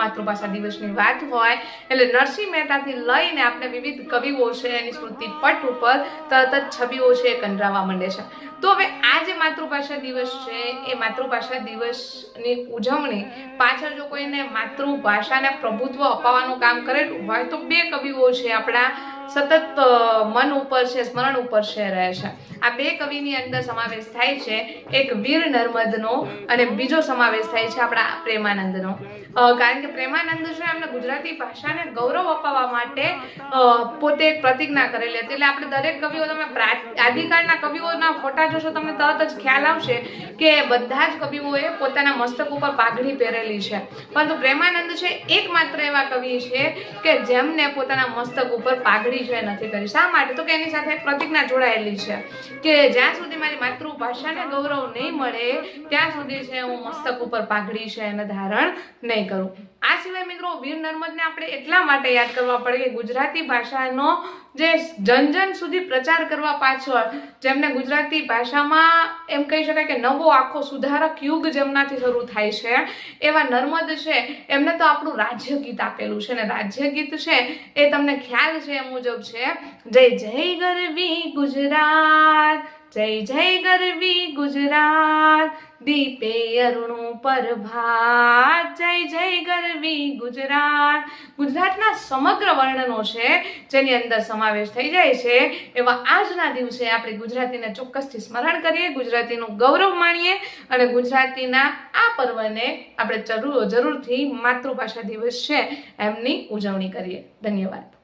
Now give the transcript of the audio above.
માતૃભાષા દિવસની વાત હોય એટલે નરસિંહ મહેતાથી લઈને આપણે વિવિધ કવિઓ છે એની સ્મૃતિ પટ ઉપર તરત જ છબીઓ છે એ કંડરાવા માંડે છે। તો હવે આ જે માતૃભાષા દિવસ છે એ માતૃભાષા દિવસની ઉજવણી પાછળ જો કોઈને માતૃભાષાને પ્રભુત્વ અપાવવાનું કામ કરેલું હોય તો બે કવિઓ છે આપણા સતત મન ઉપર છે, સ્મરણ ઉપર છે રહે છે। આ બે કવિની અંદર સમાવેશ થાય છે એક વીર નર્મદનો અને બીજો સમાવેશ થાય છે આપણા પ્રેમાનંદનો। કારણ કે પ્રેમાનંદ છે એમને ગુજરાતી ભાષાને ગૌરવ અપાવવા માટે પોતે એક પ્રતિજ્ઞા કરેલી હતી। એટલે આપણે દરેક કવિઓ, તમે આદિકાળના કવિઓના ફોટા જોશો તમને તરત જ ખ્યાલ આવશે કે બધા જ કવિઓએ પોતાના મસ્તક ઉપર પાઘડી પહેરેલી છે, પરંતુ પ્રેમાનંદ છે એકમાત્ર એવા કવિ છે કે જેમને પોતાના મસ્તક ઉપર પાઘડી છે નથી કરી। શા માટે? તો કે એની સાથે એક પ્રતિજ્ઞા જોડાયેલી છે કે જ્યાં સુધી મારી માતૃભાષાને ગૌરવ નહીં મળે ત્યાં સુધી છે હું મસ્તક ઉપર પાઘડી છે એને ધારણ નહીં કરું। આ સિવાય મિત્રો વીર નર્મદને આપણે એટલા માટે યાદ કરવા પડે કે ગુજરાતી ભાષાનો જે જન જન સુધી પ્રચાર કરવા પાછળ જેમને ગુજરાતી ભાષામાં એમ કહી શકાય કે નવો આખો સુધારક યુગ જેમનાથી શરૂ થાય છે એવા નર્મદ છે એમને તો આપણું રાજ્ય ગીત આપેલું છે, ને રાજ્ય ગીત છે એ તમને ખ્યાલ છે એ મુજબ છે જય જય ગરવી ગુજરાત, જય જય ગરવી ગુજરાત, દીપે અરુણો પ્રભાત, જય જય ગરવી ગુજરાત। ગુજરાતના સમગ્ર વર્ણનો છે જેની અંદર સમાવેશ થઈ જાય છે એવા આજના દિવસે આપણે ગુજરાતીને ચોક્કસથી સ્મરણ કરીએ, ગુજરાતીનું ગૌરવ માણીએ અને ગુજરાતીના આ પર્વને આપણે જરૂરથી માતૃભાષા દિવસ છે એમની ઉજવણી કરીએ। ધન્યવાદ।